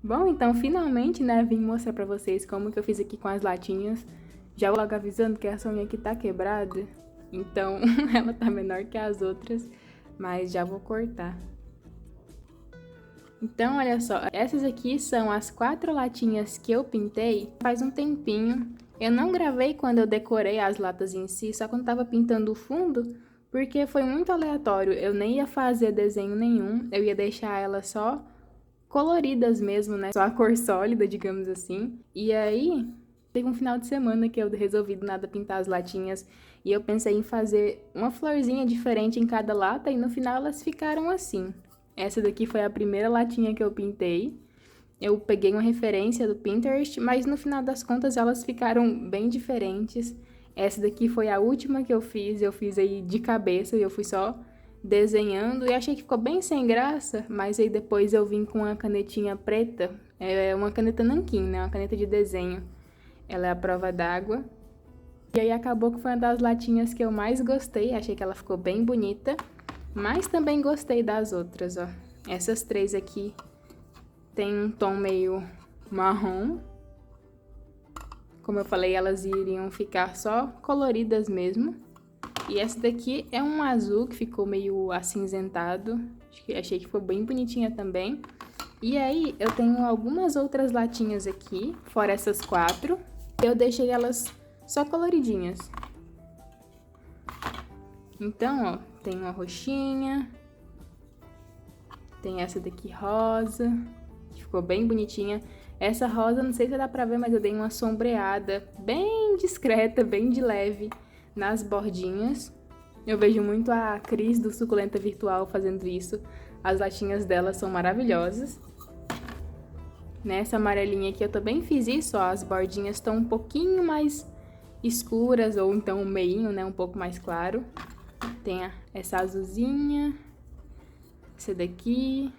Bom, então finalmente, né, vim mostrar pra vocês como que eu fiz aqui com as latinhas. Já vou logo avisando que essa unha aqui tá quebrada, então ela tá menor que as outras, mas já vou cortar. Então, olha só, essas aqui são as 4 latinhas que eu pintei faz um tempinho. Eu não gravei quando eu decorei as latas em si, só quando tava pintando o fundo, porque foi muito aleatório. Eu nem ia fazer desenho nenhum, eu ia deixar elas só coloridas mesmo, né? Só a cor sólida, digamos assim. E aí, teve um final de semana que eu resolvi do nada pintar as latinhas e eu pensei em fazer uma florzinha diferente em cada lata e no final elas ficaram assim. Essa daqui foi a primeira latinha que eu pintei. Eu peguei uma referência do Pinterest, mas no final das contas elas ficaram bem diferentes. Essa daqui foi a última que eu fiz aí de cabeça e eu fui só desenhando e achei que ficou bem sem graça, mas aí depois eu vim com uma canetinha preta, é uma caneta nanquim, né? Uma caneta de desenho. Ela é a prova d'água. E aí acabou que foi uma das latinhas que eu mais gostei, achei que ela ficou bem bonita, mas também gostei das outras, ó. Essas 3 aqui tem um tom meio marrom. Como eu falei, elas iriam ficar só coloridas mesmo. E essa daqui é um azul que ficou meio acinzentado. Achei que ficou bem bonitinha também. E aí, eu tenho algumas outras latinhas aqui, fora essas 4. Eu deixei elas só coloridinhas. Então, ó, tem uma roxinha. Tem essa daqui rosa, que ficou bem bonitinha. Essa rosa, não sei se dá pra ver, mas eu dei uma sombreada bem discreta, bem de leve nas bordinhas. Eu vejo muito a Cris do Suculenta Virtual fazendo isso. As latinhas dela são maravilhosas. Nessa amarelinha aqui eu também fiz isso, ó. As bordinhas estão um pouquinho mais escuras, ou então um meinho, né? Um pouco mais claro. Tem essa azulzinha. Essa daqui.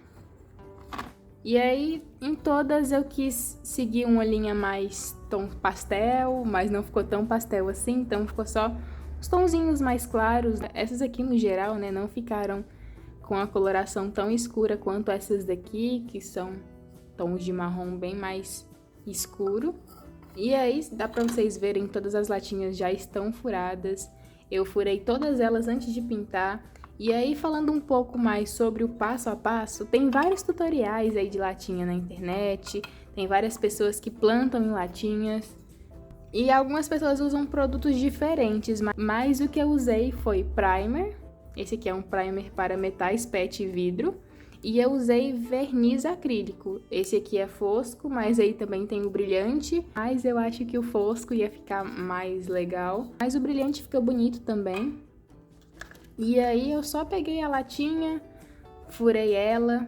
E aí, em todas eu quis seguir uma linha mais tom pastel, mas não ficou tão pastel assim, então ficou só os tonzinhos mais claros. Essas aqui, no geral, né, não ficaram com a coloração tão escura quanto essas daqui, que são tons de marrom bem mais escuro. E aí, dá pra vocês verem, todas as latinhas já estão furadas. Eu furei todas elas antes de pintar. E aí, falando um pouco mais sobre o passo a passo, tem vários tutoriais aí de latinha na internet, tem várias pessoas que plantam em latinhas, e algumas pessoas usam produtos diferentes, mas o que eu usei foi primer, esse aqui é um primer para metais PET e vidro, e eu usei verniz acrílico, esse aqui é fosco, mas aí também tem o brilhante, mas eu acho que o fosco ia ficar mais legal, mas o brilhante fica bonito também. E aí eu só peguei a latinha, furei ela.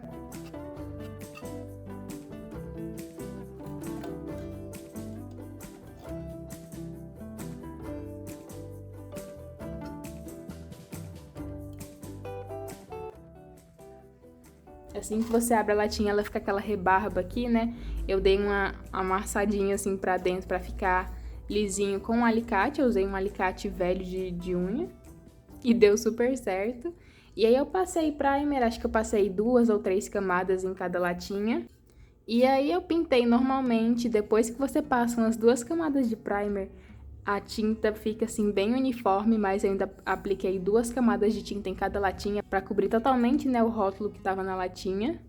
Assim que você abre a latinha, ela fica aquela rebarba aqui, né? Eu dei uma amassadinha assim pra dentro pra ficar lisinho com um alicate. Eu usei um alicate velho de unha. E deu super certo. E aí eu passei primer, acho que eu passei 2 ou 3 camadas em cada latinha. E aí eu pintei normalmente, depois que você passa umas 2 camadas de primer, a tinta fica assim bem uniforme, mas eu ainda apliquei 2 camadas de tinta em cada latinha para cobrir totalmente, né, o rótulo que estava na latinha.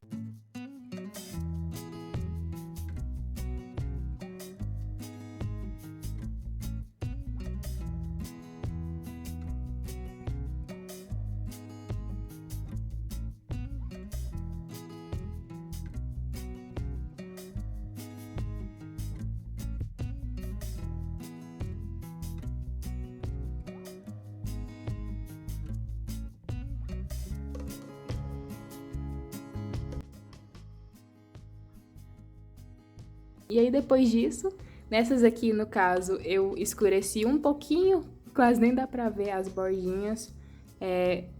E aí depois disso, nessas aqui no caso, eu escureci um pouquinho, quase nem dá pra ver as bordinhas.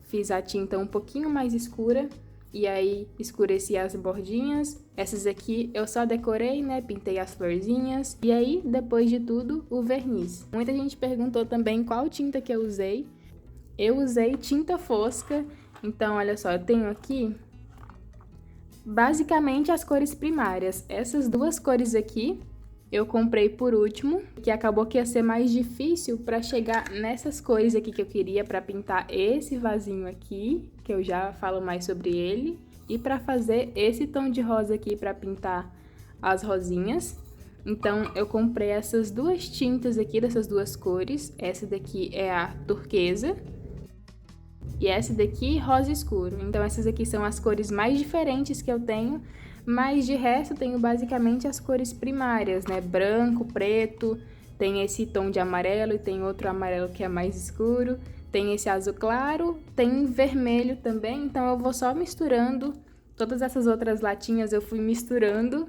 Fiz a tinta um pouquinho mais escura e aí escureci as bordinhas. Essas aqui eu só decorei, né, pintei as florzinhas. E aí, depois de tudo, o verniz. Muita gente perguntou também qual tinta que eu usei. Eu usei tinta fosca, então olha só, eu tenho aqui basicamente as cores primárias. Essas duas cores aqui eu comprei por último, que acabou que ia ser mais difícil para chegar nessas cores aqui que eu queria para pintar esse vasinho aqui, que eu já falo mais sobre ele, e para fazer esse tom de rosa aqui para pintar as rosinhas. Então eu comprei essas duas tintas aqui dessas duas cores. Essa daqui é a turquesa e essa daqui rosa escuro. Então essas aqui são as cores mais diferentes que eu tenho, mas de resto eu tenho basicamente as cores primárias, né? Branco, preto, tem esse tom de amarelo e tem outro amarelo que é mais escuro, tem esse azul claro, tem vermelho também, então eu vou só misturando. Todas essas outras latinhas eu fui misturando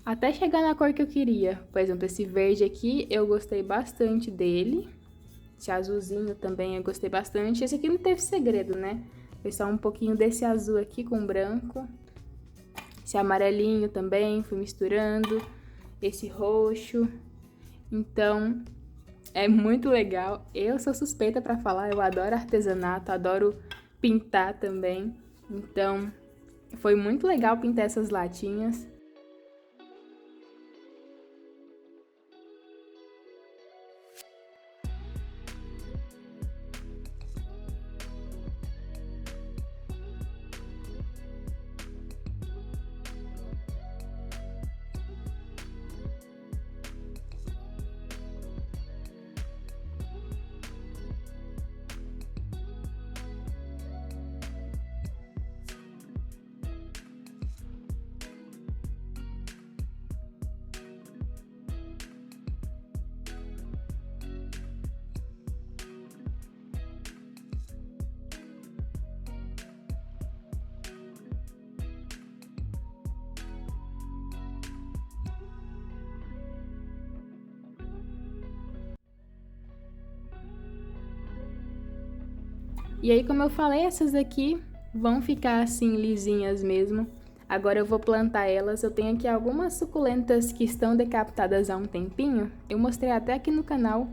até chegar na cor que eu queria. Por exemplo, esse verde aqui eu gostei bastante dele. Esse azulzinho também eu gostei bastante. Esse aqui não teve segredo, né? Foi só um pouquinho desse azul aqui com branco. Esse amarelinho também, fui misturando. Esse roxo. Então, é muito legal. Eu sou suspeita pra falar, eu adoro artesanato, adoro pintar também. Então, foi muito legal pintar essas latinhas. E aí, como eu falei, essas aqui vão ficar assim lisinhas mesmo. Agora eu vou plantar elas. Eu tenho aqui algumas suculentas que estão decapitadas há um tempinho. Eu mostrei até aqui no canal.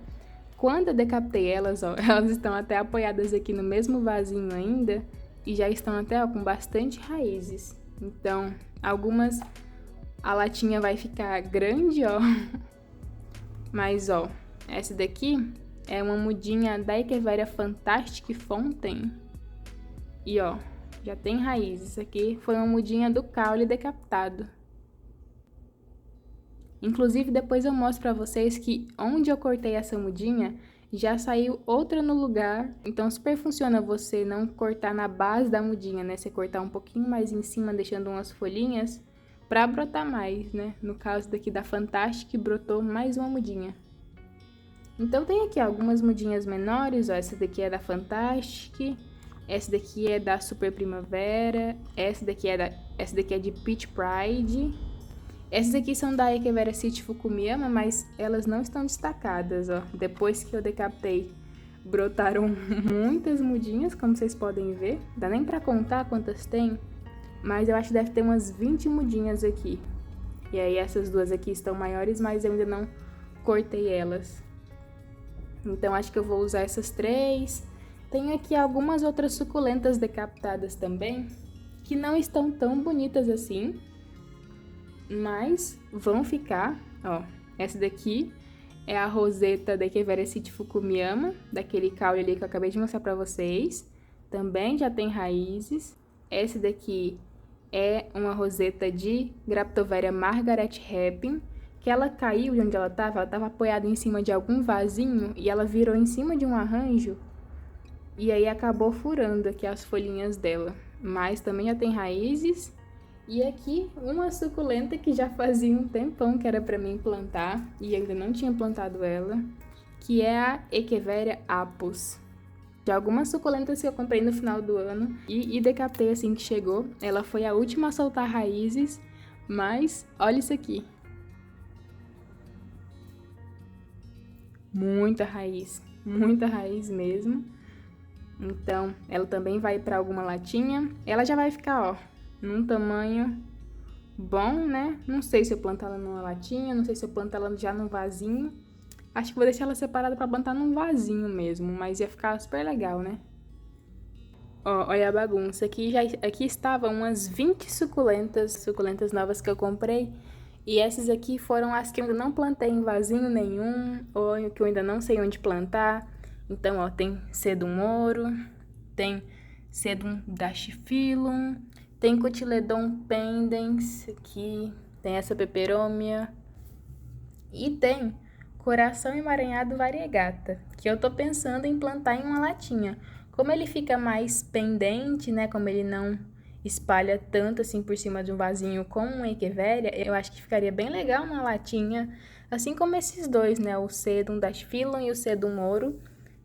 Quando eu decapitei elas, ó, elas estão até apoiadas aqui no mesmo vasinho ainda. E já estão até, ó, com bastante raízes. Então, algumas a latinha vai ficar grande, ó. Mas, ó, essa daqui é uma mudinha da Echeveria Fantastic Fountain. E ó, já tem raízes. Isso aqui foi uma mudinha do caule decapitado. Inclusive, depois eu mostro pra vocês que onde eu cortei essa mudinha, já saiu outra no lugar. Então, super funciona você não cortar na base da mudinha, né? Você cortar um pouquinho mais em cima, deixando umas folhinhas pra brotar mais, né? No caso daqui da Fantastic, brotou mais uma mudinha. Então tem aqui algumas mudinhas menores, ó, essa daqui é da Fantastic, essa daqui é da Super Primavera, essa daqui é de Peach Pride. Essas aqui são da Echeveria City Fukuyama, mas elas não estão destacadas, ó. Depois que eu decapitei, brotaram muitas mudinhas, como vocês podem ver. Dá nem pra contar quantas tem, mas eu acho que deve ter umas 20 mudinhas aqui. E aí essas duas aqui estão maiores, mas eu ainda não cortei elas. Então, acho que eu vou usar essas três. Tem aqui algumas outras suculentas decapitadas também, que não estão tão bonitas assim, mas vão ficar, ó. Essa daqui é a roseta da Echeveria City Fukuyama, daquele caule ali que eu acabei de mostrar pra vocês. Também já tem raízes. Essa daqui é uma roseta de Graptoveria Margaret Rapin, que ela caiu de onde ela estava apoiada em cima de algum vasinho e ela virou em cima de um arranjo e aí acabou furando aqui as folhinhas dela. Mas também já tem raízes. E aqui uma suculenta que já fazia um tempão que era para mim plantar e ainda não tinha plantado ela, que é a Echeveria Apus. De algumas suculentas que eu comprei no final do ano e decapitei assim que chegou. Ela foi a última a soltar raízes, mas olha isso aqui. Muita raiz mesmo. Então, ela também vai para alguma latinha. Ela já vai ficar, ó, num tamanho bom, né? Não sei se eu planto ela numa latinha, não sei se eu planto ela já num vasinho. Acho que vou deixar ela separada para plantar num vasinho mesmo, mas ia ficar super legal, né? Ó, olha a bagunça. Aqui estavam umas 20 suculentas novas que eu comprei. E essas aqui foram as que eu ainda não plantei em vasinho nenhum, ou que eu ainda não sei onde plantar. Então, ó, tem Sedum Ouro, tem Sedum Dactyphilum, tem Cotyledon pendens aqui, tem essa Peperomia. E tem Coração Emaranhado Variegata, que eu tô pensando em plantar em uma latinha. Como ele fica mais pendente, né, como ele não espalha tanto assim por cima de um vasinho como um Echeveria, eu acho que ficaria bem legal na latinha, assim como esses dois, né, o Sedum Dactyphilum e o Sedum Ouro.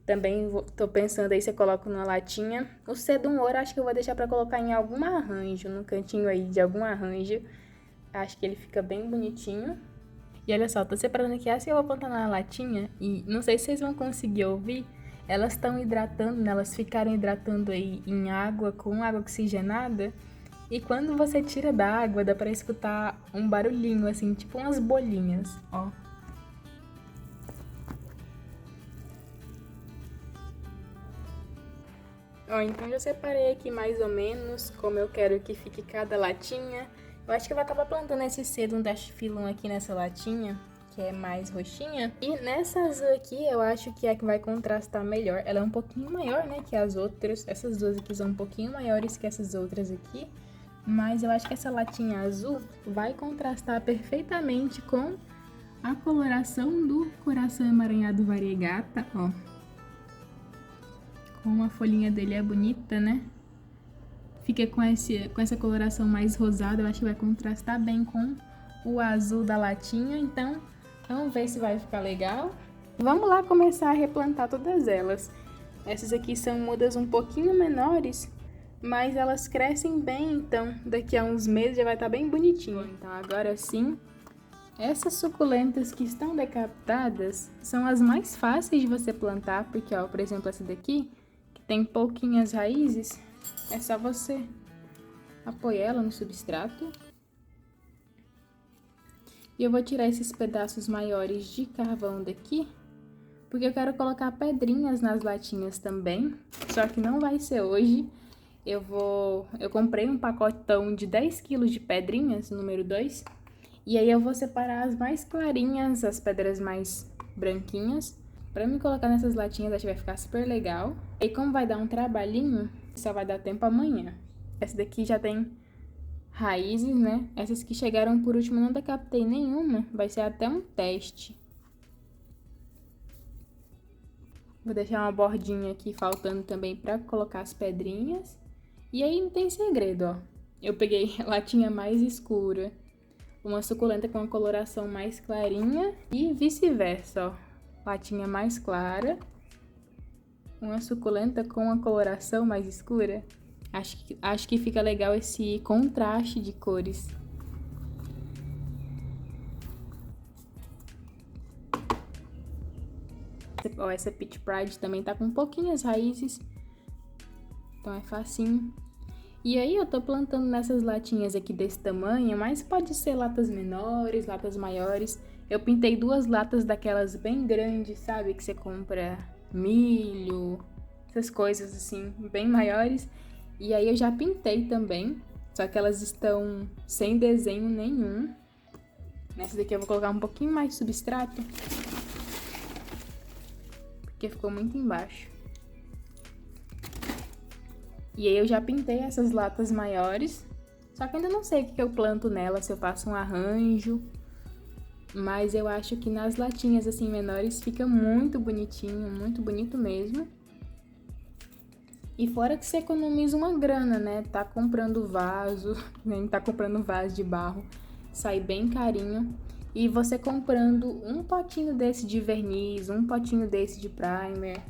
Também tô pensando aí se eu coloco numa latinha. O Sedum Ouro acho que eu vou deixar pra colocar em algum arranjo, no cantinho aí de algum arranjo. Acho que ele fica bem bonitinho. E olha só, tô separando aqui essa que eu vou plantar na latinha e não sei se vocês vão conseguir ouvir. Elas estão hidratando, né? Elas ficaram hidratando aí em água, com água oxigenada. E quando você tira da água, dá pra escutar um barulhinho, assim, tipo umas bolinhas, ó. Ó, então já separei aqui mais ou menos como eu quero que fique cada latinha. Eu acho que eu vou acabar plantando esse Sedum Dactyphilum aqui nessa latinha, que é mais roxinha. E nessa azul aqui, eu acho que é a que vai contrastar melhor. Ela é um pouquinho maior, né, que as outras. Essas duas aqui são um pouquinho maiores que essas outras aqui. Mas eu acho que essa latinha azul vai contrastar perfeitamente com a coloração do Coração Emaranhado Variegata, ó. Como a folhinha dele é bonita, né? Fica com essa coloração mais rosada, eu acho que vai contrastar bem com o azul da latinha. Então, vamos ver se vai ficar legal. Vamos lá começar a replantar todas elas. Essas aqui são mudas um pouquinho menores, mas elas crescem bem, então daqui a uns meses já vai estar bem bonitinho. Então, agora sim, essas suculentas que estão decapitadas são as mais fáceis de você plantar, porque, ó, por exemplo, essa daqui, que tem pouquinhas raízes, é só você apoiar ela no substrato. E eu vou tirar esses pedaços maiores de carvão daqui, porque eu quero colocar pedrinhas nas latinhas também, só que não vai ser hoje. Eu comprei um pacotão de 10 kg de pedrinhas, número 2, e aí eu vou separar as mais clarinhas, as pedras mais branquinhas, pra me colocar nessas latinhas. Acho que vai ficar super legal. E como vai dar um trabalhinho, só vai dar tempo amanhã. Essa daqui já tem raízes, né? Essas que chegaram por último eu não decapitei nenhuma, vai ser até um teste. Vou deixar uma bordinha aqui faltando também pra colocar as pedrinhas. E aí não tem segredo, ó. Eu peguei a latinha mais escura, uma suculenta com a coloração mais clarinha e vice-versa, ó. Latinha mais clara, uma suculenta com a coloração mais escura. Acho que fica legal esse contraste de cores. Ó, essa Peach Pride também tá com pouquinhas raízes, então é facinho. E aí eu tô plantando nessas latinhas aqui desse tamanho, mas pode ser latas menores, latas maiores. Eu pintei 2 latas daquelas bem grandes, sabe? Que você compra milho, essas coisas assim, bem maiores. E aí eu já pintei também, só que elas estão sem desenho nenhum. Nessa daqui eu vou colocar um pouquinho mais de substrato, porque ficou muito embaixo. E aí eu já pintei essas latas maiores, só que ainda não sei o que eu planto nelas, se eu faço um arranjo. Mas eu acho que nas latinhas assim menores fica muito bonitinho, muito bonito mesmo. E fora que você economiza uma grana, né? Tá comprando vaso, nem tá comprando vaso de barro, sai bem carinho. E você comprando um potinho desse de verniz, um potinho desse de primer,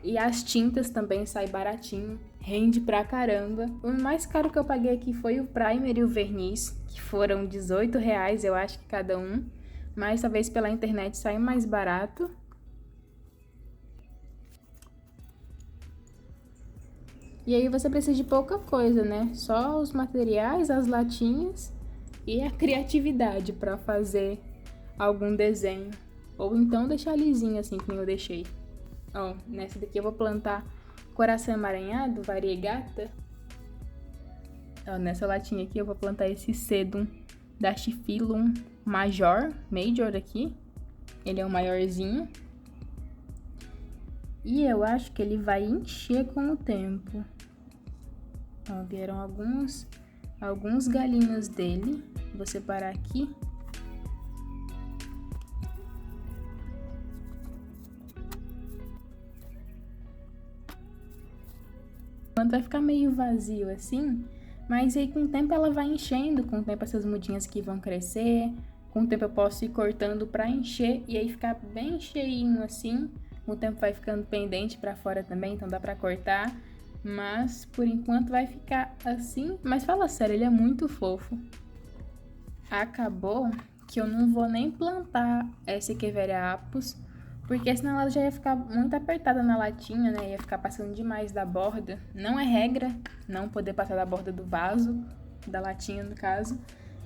e as tintas também sai baratinho, rende pra caramba. O mais caro que eu paguei aqui foi o primer e o verniz, que foram R$18, eu acho que cada um. Mas talvez pela internet saia mais barato. E aí você precisa de pouca coisa, né? Só os materiais, as latinhas e a criatividade para fazer algum desenho. Ou então deixar lisinho assim, como eu deixei. Ó, nessa daqui eu vou plantar coração emaranhado, variegata. Ó, nessa latinha aqui eu vou plantar esse sedum Dactyphilum Major aqui. Ele é o maiorzinho. E eu acho que ele vai encher com o tempo. Ó, vieram alguns galinhos dele. Vou separar aqui. Vai ficar meio vazio assim, mas aí com o tempo ela vai enchendo, com o tempo essas mudinhas aqui vão crescer, com o tempo eu posso ir cortando pra encher e aí ficar bem cheinho assim. Com o tempo vai ficando pendente pra fora também, então dá pra cortar, mas por enquanto vai ficar assim. Mas fala sério, ele é muito fofo. Acabou que eu não vou nem plantar essa Echeveria apus, porque senão ela já ia ficar muito apertada na latinha, né? Ia ficar passando demais da borda. Não é regra não poder passar da borda do vaso, da latinha no caso.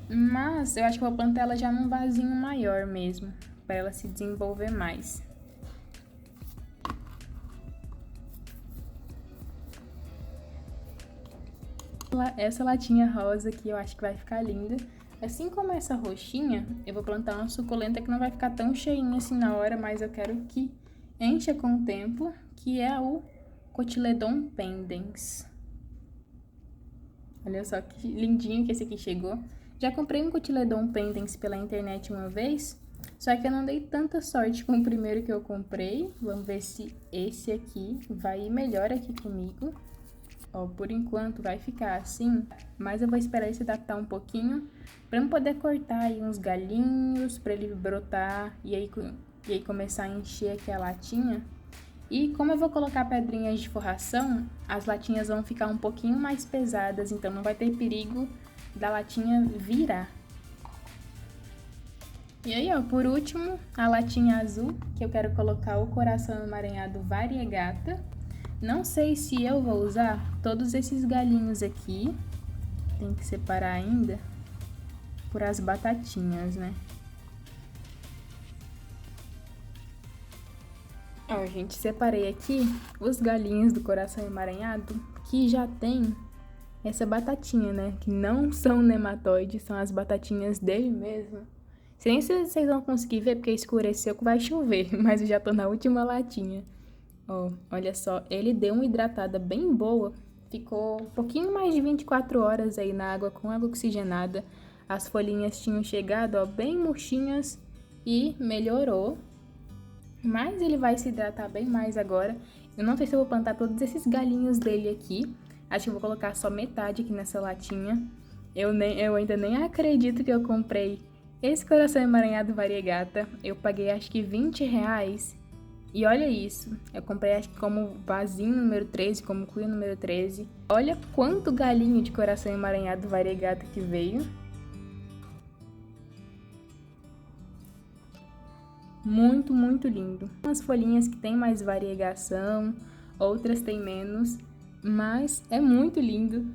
Mas eu acho que eu vou plantar ela já num vasinho maior mesmo, para ela se desenvolver mais. Essa latinha rosa aqui eu acho que vai ficar linda. Assim como essa roxinha, eu vou plantar uma suculenta que não vai ficar tão cheinha assim na hora, mas eu quero que encha com o tempo, que é o Cotyledon pendens. Olha só que lindinho que esse aqui chegou. Já comprei um Cotyledon pendens pela internet uma vez, só que eu não dei tanta sorte com o primeiro que eu comprei. Vamos ver se esse aqui vai ir melhor aqui comigo. Ó, por enquanto vai ficar assim, mas eu vou esperar ele se adaptar um pouquinho para eu poder cortar aí uns galinhos para ele brotar e aí começar a encher aqui a latinha. E como eu vou colocar pedrinhas de forração, as latinhas vão ficar um pouquinho mais pesadas, então não vai ter perigo da latinha virar. E aí, ó, por último, a latinha azul, que eu quero colocar o coração emaranhado variegata. Não sei se eu vou usar todos esses galinhos aqui, tem que separar ainda por as batatinhas, né? Ó, gente, separei aqui os galinhos do coração emaranhado que já tem essa batatinha, né? Que não são nematóides, são as batatinhas dele mesmo. Sei nem se vocês vão conseguir ver porque escureceu que vai chover, mas eu já tô na última latinha. Ó, olha só, ele deu uma hidratada bem boa, ficou um pouquinho mais de 24 horas aí na água com água oxigenada. As folhinhas tinham chegado, ó, bem murchinhas e melhorou. Mas ele vai se hidratar bem mais agora. Eu não sei se eu vou plantar todos esses galinhos dele aqui. Acho que eu vou colocar só metade aqui nessa latinha. Eu ainda nem acredito que eu comprei esse coração emaranhado variegata. Eu paguei acho que R$20. E olha isso, eu comprei acho que como vasinho número 13, como cuia número 13. Olha quanto galinho de coração emaranhado variegata que veio. Muito, muito lindo. Umas folhinhas que tem mais variegação, outras tem menos, mas é muito lindo.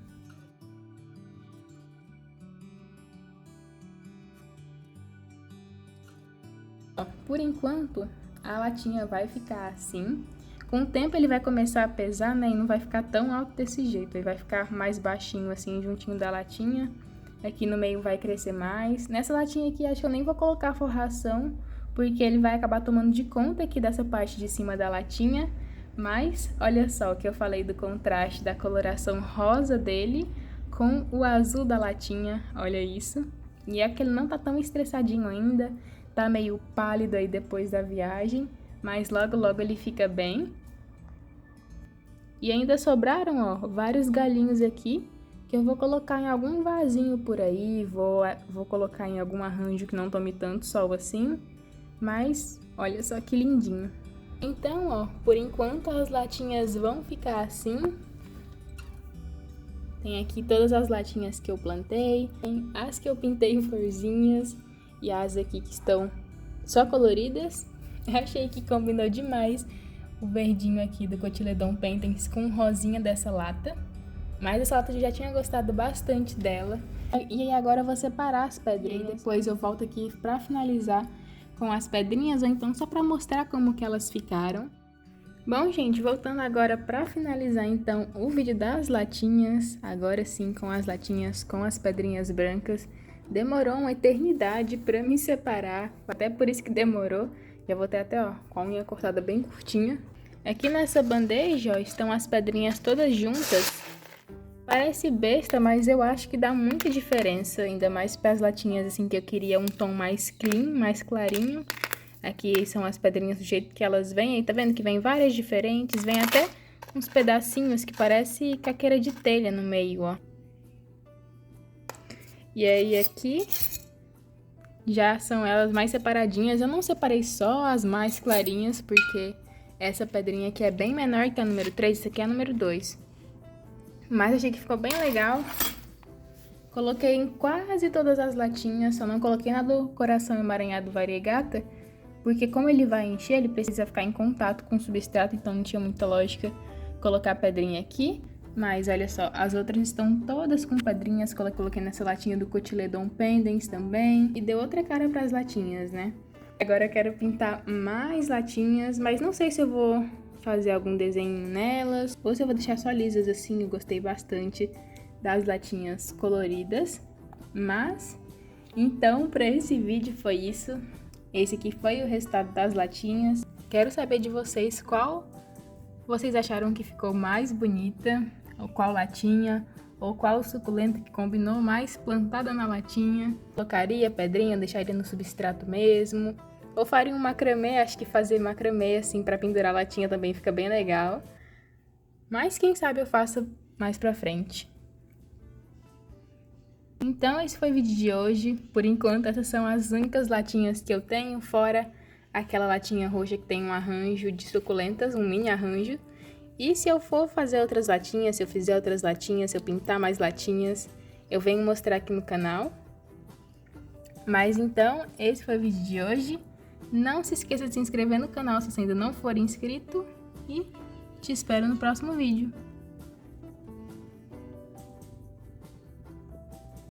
Por enquanto, a latinha vai ficar assim. Com o tempo ele vai começar a pesar, né? E não vai ficar tão alto desse jeito. Ele vai ficar mais baixinho assim, juntinho da latinha. Aqui no meio vai crescer mais. Nessa latinha aqui, acho que eu nem vou colocar forração, porque ele vai acabar tomando de conta aqui dessa parte de cima da latinha. Mas, olha só o que eu falei do contraste da coloração rosa dele com o azul da latinha. Olha isso. E é que ele não tá tão estressadinho ainda. Tá meio pálido aí depois da viagem, mas logo logo ele fica bem. E ainda sobraram, ó, vários galinhos aqui, que eu vou colocar em algum vasinho por aí, vou colocar em algum arranjo que não tome tanto sol assim, mas olha só que lindinho. Então, ó, por enquanto as latinhas vão ficar assim. Tem aqui todas as latinhas que eu plantei, tem as que eu pintei florzinhas, e as aqui que estão só coloridas. Achei que combinou demais o verdinho aqui do Cotyledon pendens com o rosinha dessa lata. Mas essa lata eu já tinha gostado bastante dela. E aí agora eu vou separar as pedrinhas. E depois eu volto aqui pra finalizar com as pedrinhas, ou então só pra mostrar como que elas ficaram. Bom, gente, voltando agora para finalizar então o vídeo das latinhas, agora sim com as latinhas com as pedrinhas brancas. Demorou uma eternidade para me separar, até por isso que demorou. Já vou ter até, ó, com a unha cortada bem curtinha. Aqui nessa bandeja, ó, estão as pedrinhas todas juntas. Parece besta, mas eu acho que dá muita diferença, ainda mais para as latinhas assim que eu queria um tom mais clean, mais clarinho. Aqui são as pedrinhas do jeito que elas vêm, aí tá vendo que vem várias diferentes, vem até uns pedacinhos que parece caqueira de telha no meio, ó. E aí aqui já são elas mais separadinhas, eu não separei só as mais clarinhas, porque essa pedrinha aqui é bem menor que a número 3, essa aqui é a número 2. Mas achei que ficou bem legal. Coloquei em quase todas as latinhas, só não coloquei na do coração emaranhado variegata, porque como ele vai encher, ele precisa ficar em contato com o substrato, então não tinha muita lógica colocar a pedrinha aqui. Mas olha só, as outras estão todas com pedrinhas, coloquei nessa latinha do Cotyledon pendens também. E deu outra cara para as latinhas, né? Agora eu quero pintar mais latinhas, mas não sei se eu vou fazer algum desenho nelas, ou se eu vou deixar só lisas assim. Eu gostei bastante das latinhas coloridas. Mas, então, para esse vídeo foi isso. Esse aqui foi o resultado das latinhas. Quero saber de vocês qual vocês acharam que ficou mais bonita, ou qual latinha, ou qual suculenta que combinou mais plantada na latinha. Colocaria pedrinha, deixaria no substrato mesmo, ou faria um macramê. Acho que fazer macramê assim para pendurar a latinha também fica bem legal. Mas quem sabe eu faça mais pra frente. Então esse foi o vídeo de hoje. Por enquanto essas são as únicas latinhas que eu tenho, fora aquela latinha roxa que tem um arranjo de suculentas, um mini arranjo. E se eu for fazer outras latinhas, se eu fizer outras latinhas, se eu pintar mais latinhas, eu venho mostrar aqui no canal. Mas então, esse foi o vídeo de hoje. Não se esqueça de se inscrever no canal se você ainda não for inscrito. E te espero no próximo vídeo.